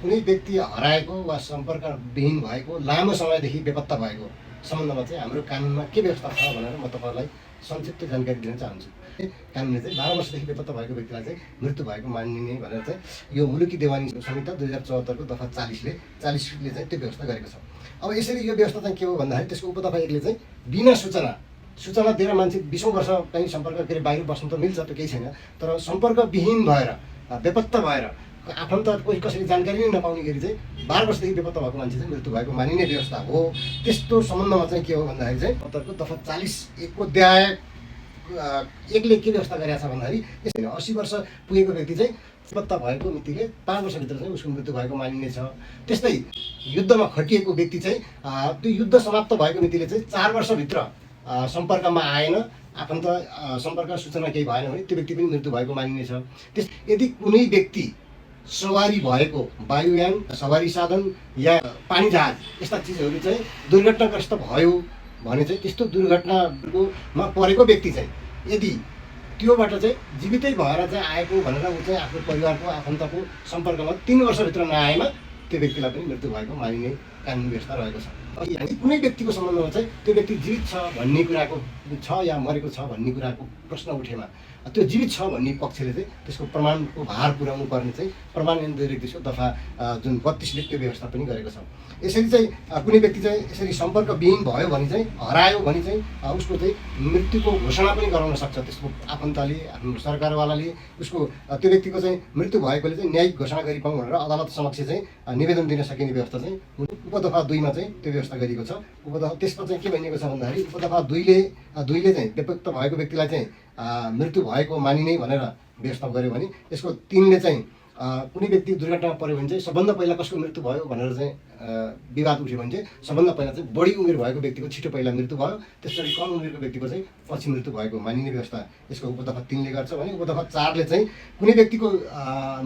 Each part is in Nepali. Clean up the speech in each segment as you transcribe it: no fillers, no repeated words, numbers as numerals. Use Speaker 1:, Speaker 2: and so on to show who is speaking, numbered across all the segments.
Speaker 1: कुनै व्यक्ति हराएको वा सम्पर्कविहीन भएको लामो समयदेखि बेपत्ता भएको सम्बन्धमा चाहिँ हाम्रो कानुनमा के व्यवस्था छ भनेर म तपाईँलाई संक्षिप्त जानकारी दिन चाहन्छु। कानुनले चाहिँ 12 वर्षदेखि बेपत्ता भएको व्यक्तिलाई चाहिँ मृत्यु भएको मानिने भनेर चाहिँ यो मुलुकी देवानी संहिता 2074 को दफा 40ले चाहिँ त्यो व्यवस्था गरेको छ। अब यसरी यो व्यवस्था चाहिँ के हो भन्दाखेरि त्यसको उपदफा 1ले चाहिँ बिना सूचना दिएर मान्छे 20 वर्ष कहीँ सम्पर्क के बाहिर बस्नु त मिल्छ, त्यो केही छैन। तर सम्पर्कविहीन भएर बेपत्ता भएर आफन्त कोही कसैले जानकारी नै नपाउने गरी चाहिँ 12 वर्षदेखि बेपत्ता भएको मान्छे चाहिँ मृत्यु भएको मानिने व्यवस्था हो। त्यस्तो सम्बन्धमा चाहिँ के हो भन्दाखेरि चाहिँ 70 को दफा 41 को अध्याय 1ले के व्यवस्था गरेको छ भन्दाखेरि यसरी 80 वर्ष पुगेको व्यक्ति चाहिँ बेपत्ता भएको मितिले 5 वर्षभित्र चाहिँ उसको मृत्यु भएको मानिनेछ। त्यस्तै युद्धमा खटिएको व्यक्ति चाहिँ त्यो युद्ध समाप्त भएको मितिले चाहिँ 4 वर्षभित्र सम्पर्कमा आएन, आफन्त सम्पर्क सूचना केही भएन भने त्यो व्यक्ति पनि मृत्यु भएको मानिनेछ। त्यस यदि कुनै व्यक्ति सवारी भएको वायुयान, सवारी साधन या पानी जहाज यस्ता चिजहरू चाहिँ दुर्घटनाग्रस्त भयो भने चाहिँ त्यस्तो दुर्घटनामा परेको व्यक्ति चाहिँ यदि त्योबाट चाहिँ जीवितै भएर चाहिँ आएको भनेर ऊ चाहिँ आफ्नो परिवारको आफन्तको सम्पर्कमा 3 वर्षभित्र नआएमा त्यो व्यक्तिलाई पनि मृत्यु भएको मानिने कानुन व्यवस्था रहेको छ। कुनै व्यक्तिको सम्बन्धमा चाहिँ त्यो व्यक्ति जीवित छ भन्ने कुराको छ या मरेको छ भन्ने कुराको प्रश्न उठेमा त्यो जीवित छ भन्ने पक्षले चाहिँ त्यसको प्रमाणको भार पुर्याउनु पर्ने चाहिँ प्रमाण ऐन 2031 दफा जुन 32ले त्यो व्यवस्था पनि गरेको छ। यसरी चाहिँ कुनै व्यक्ति चाहिँ यसरी सम्पर्कविहीन भयो भने चाहिँ हरायो भने चाहिँ उसको चाहिँ मृत्युको घोषणा पनि गराउन सक्छ त्यसको आफन्तले, आफ्नो सरकारवालाले उसको त्यो व्यक्तिको चाहिँ मृत्यु भएकोले चाहिँ न्यायिक घोषणा गरिपाउँ भनेर अदालत समक्ष चाहिँ निवेदन दिन सकिने व्यवस्था चाहिँ उपदफा 2मा चाहिँ त्यो व्यवस्था गरिएको छ। उपदफा त्यसमा चाहिँ के भनिएको छ भन्दाखेरि उपदफा 2ले चाहिँ बेपत्ता भएको व्यक्तिलाई चाहिँ मृत्यु भएको मानिने भनेर व्यवस्था गर्यो भने यसको 3ले चाहिँ कुनै व्यक्ति दुर्घटनामा पऱ्यो भने चाहिँ सबभन्दा पहिला कसको मृत्यु भयो भनेर चाहिँ विवाद उठ्यो भने चाहिँ सबभन्दा पहिला चाहिँ बढी उमेर भएको व्यक्तिको छिटो पहिला मृत्यु भयो, त्यसरी कम उमेरको व्यक्तिको चाहिँ पछि मृत्यु भएको मानिने व्यवस्था यसको उपदफा 3ले गर्छ भने उपदफा 4ले चाहिँ कुनै व्यक्तिको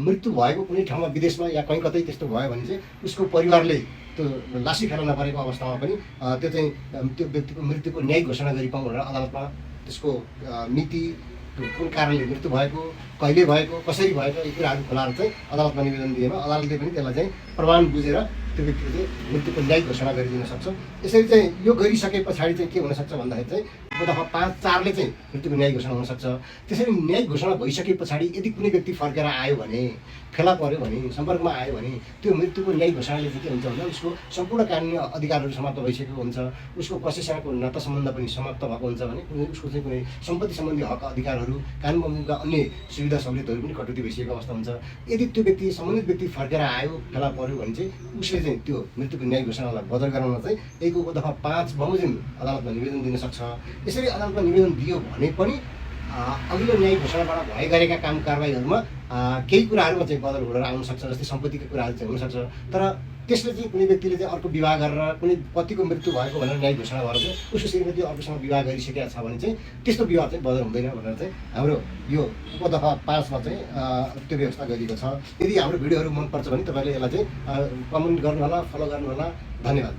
Speaker 1: मृत्यु भएको कुनै ठाउँमा विदेशमा या कहीँ कतै त्यस्तो भयो भने चाहिँ उसको परिवारले त्यो लासी फेला नपरेको अवस्थामा पनि त्यो चाहिँ त्यो व्यक्तिको मृत्युको न्यायिक घोषणा गरिपाउँ भनेर अदालतमा त्यसको मिति, कुन कारणले मृत्यु भएको, कहिले भएको, कसरी भएको यी कुराहरू खोलाएर चाहिँ अदालतमा निवेदन दिएमा अदालतले पनि त्यसलाई चाहिँ प्रमाण बुझेर त्यो व्यक्तिको चाहिँ मृत्युको न्यायिक घोषणा गरिदिन सक्छ। यसरी चाहिँ यो गरिसके पछाडि चाहिँ के हुनसक्छ भन्दाखेरि चाहिँ उपदफा 5-4ले चाहिँ मृत्युको न्यायिक घोषणा हुनसक्छ। त्यसरी न्यायिक घोषणा भइसके पछाडि यदि कुनै व्यक्ति फर्केर आयो भने, फेला पर्यो भने, सम्पर्कमा आयो भने त्यो मृत्युको न्यायिक घोषणाले चाहिँ के हुन्छ भन्दा उसको सम्पूर्ण कानुनी अधिकारहरू समाप्त भइसकेको हुन्छ, उसको कसैसँगको नाता सम्बन्ध पनि समाप्त भएको हुन्छ भने उसको चाहिँ कुनै सम्पत्ति सम्बन्धी हक अधिकारहरू, कानुन कानुनका अन्य सुविधा सहुलियतहरू पनि कटौती भइसकेको अवस्था हुन्छ। यदि त्यो व्यक्ति सम्बन्धित व्यक्ति फर्केर आयो, फेला पर्यो भने चाहिँ उसले चाहिँ त्यो मृत्युको न्यायिक घोषणालाई बदर गराउन चाहिँ यहीको उपदफा 5 बमोजिम अदालतमा निवेदन दिन सक्छ। यसरी अदालतमा निवेदन दियो भने पनि अघिल्लो न्यायिक घोषणाबाट भए गरेका काम कारबाहीहरूमा केही कुराहरूमा चाहिँ बदल हुन आउन सक्छ, जस्तै सम्पत्तिका कुराहरू चाहिँ हुनसक्छ। तर त्यसले चाहिँ कुनै व्यक्तिले चाहिँ अर्को विवाह गरेर कुनै पतिको मृत्यु भएको भनेर न्यायिक घोषणा गरेर चाहिँ उसको श्रीमती अर्कोसँग विवाह गरिसकेका छ भने चाहिँ त्यस्तो विवाह चाहिँ बदल हुँदैन भनेर चाहिँ हाम्रो यो उपदफा 5मा चाहिँ त्यो व्यवस्था गरिएको छ। यदि हाम्रो भिडियोहरू मनपर्छ भने तपाईँले यसलाई चाहिँ कमेन्ट गर्नुहोला, फलो गर्नुहोला। धन्यवाद।